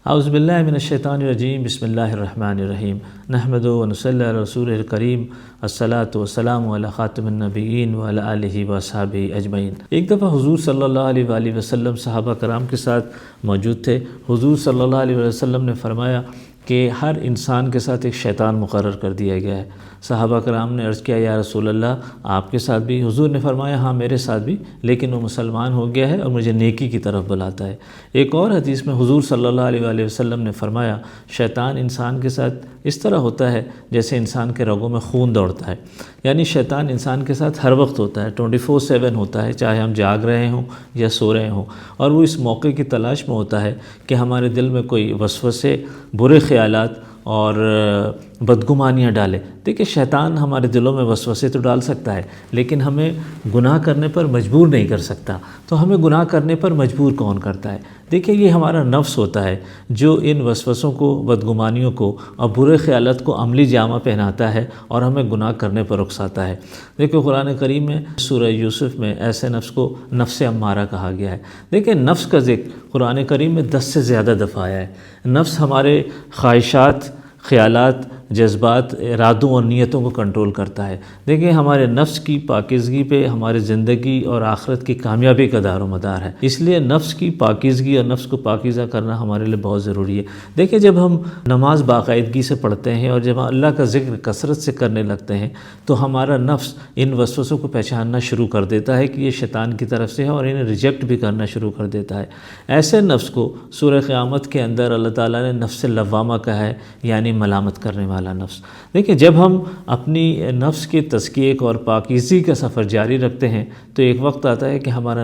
اعوذ باللہ من الشیطان الرجیم، بسم اللہ الرحمن الرحیم، نحمدہ و نصلی علی رسولہ الکریم، الصلاۃ والسلام علی خاتم النبیین وعلی آلہ واصحابہ اجمعین۔ ایک دفعہ حضور صلی اللہ علیہ وآلہ وسلم صحابہ کرام کے ساتھ موجود تھے۔ حضور صلی اللہ علیہ وسلم نے فرمایا کہ ہر انسان کے ساتھ ایک شیطان مقرر کر دیا گیا ہے۔ صحابہ کرام نے عرض کیا، یا رسول اللہ آپ کے ساتھ بھی؟ حضور نے فرمایا، ہاں میرے ساتھ بھی، لیکن وہ مسلمان ہو گیا ہے اور مجھے نیکی کی طرف بلاتا ہے۔ ایک اور حدیث میں حضور صلی اللہ علیہ وآلہ وسلم نے فرمایا، شیطان انسان کے ساتھ اس طرح ہوتا ہے جیسے انسان کے رگوں میں خون دوڑتا ہے، یعنی شیطان انسان کے ساتھ ہر وقت ہوتا ہے، 24/7 ہوتا ہے، چاہے ہم جاگ رہے ہوں یا سو رہے ہوں، اور وہ اس موقع کی تلاش میں ہوتا ہے کہ ہمارے دل میں کوئی وسوسے، برے خیالات اور بدگمانیاں ڈالے۔ دیکھیں، شیطان ہمارے دلوں میں وسوسے تو ڈال سکتا ہے، لیکن ہمیں گناہ کرنے پر مجبور نہیں کر سکتا۔ تو ہمیں گناہ کرنے پر مجبور کون کرتا ہے؟ دیکھیں، یہ ہمارا نفس ہوتا ہے جو ان وسوسوں کو، بدگمانیوں کو اور برے خیالات کو عملی جامہ پہناتا ہے اور ہمیں گناہ کرنے پر اکساتا ہے۔ دیکھیں، قرآن کریم میں سورہ یوسف میں ایسے نفس کو نفس امارہ کہا گیا ہے۔ دیکھیں، نفس کا ذکر قرآن کریم میں 10 سے زیادہ دفعہ آیا ہے۔ نفس ہمارے خواہشات، خیالات، جذبات، ارادوں اور نیتوں کو کنٹرول کرتا ہے۔ دیکھیں، ہمارے نفس کی پاکیزگی پہ ہماری زندگی اور آخرت کی کامیابی کا دار و مدار ہے۔ اس لیے نفس کی پاکیزگی اور نفس کو پاکیزہ کرنا ہمارے لیے بہت ضروری ہے۔ دیکھیں، جب ہم نماز باقاعدگی سے پڑھتے ہیں اور جب ہم اللہ کا ذکر کثرت سے کرنے لگتے ہیں تو ہمارا نفس ان وسوسوں کو پہچاننا شروع کر دیتا ہے کہ یہ شیطان کی طرف سے ہے اور انہیں ریجیکٹ بھی کرنا شروع کر دیتا ہے۔ ایسے نفس کو سورہ قیامت کے اندر اللہ تعالیٰ نے نفس لوامہ کہا ہے، یعنی ملامت کرنے والا نفس۔ دیکھیں، جب ہم اپنی نفس کے تزکیے اور پاکیزگی کا سفر جاری رکھتے ہیں تو ایک وقت آتا ہے کہ ہمارا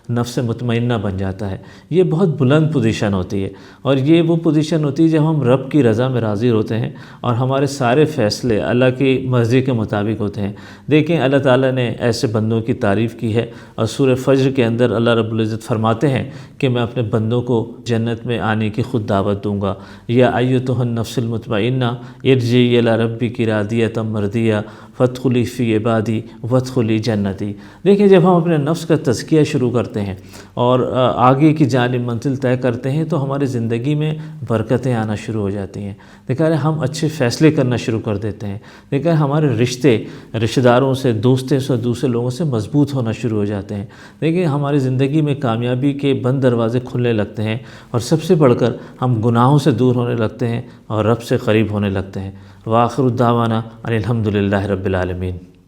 نفس مطمئنہ بن جاتا ہے۔ یہ بہت بلند پوزیشن ہوتی ہے، اور یہ وہ پوزیشن ہوتی ہے جب ہم رب کی رضا میں راضی ہوتے ہیں اور ہمارے سارے فیصلے اللہ کی مرضی کے مطابق ہوتے ہیں۔ دیکھیں، اللہ تعالیٰ نے ایسے بندوں کی تعریف کی ہے، اور سورہ فجر کے اندر اللہ رب العزت فرماتے ہیں کہ میں اپنے بندوں کو جنت میں آنے کی خود دعوت دوں گا۔ یا ایتھا النفس المطمئنہ ارجعی الی ربک راضیۃ مرضیہ فادخلی فی عبادی وادخلی جنتی۔ دیکھیں، جب ہم اپنے نفس کا تزکیہ شروع کرتے ہیں اور آگے کی جانب منزل طے کرتے ہیں تو ہماری زندگی میں برکتیں آنا شروع ہو جاتی ہیں۔ دیکھیں، ہم اچھے فیصلے کرنا شروع کر دیتے ہیں۔ دیکھیں، ہمارے رشتہ داروں سے، دوستوں سے، دوسرے لوگوں سے مضبوط ہونا شروع ہو جاتے ہیں۔ دیکھیں، ہماری زندگی میں کامیابی کے بند دروازے کھلنے لگتے ہیں، اور سب سے بڑھ کر ہم گناہوں سے دور ہونے لگتے ہیں اور رب سے قریب ہونے لگتے ہیں۔ وآخر دعوانا ان الحمد للہ رب العالمین۔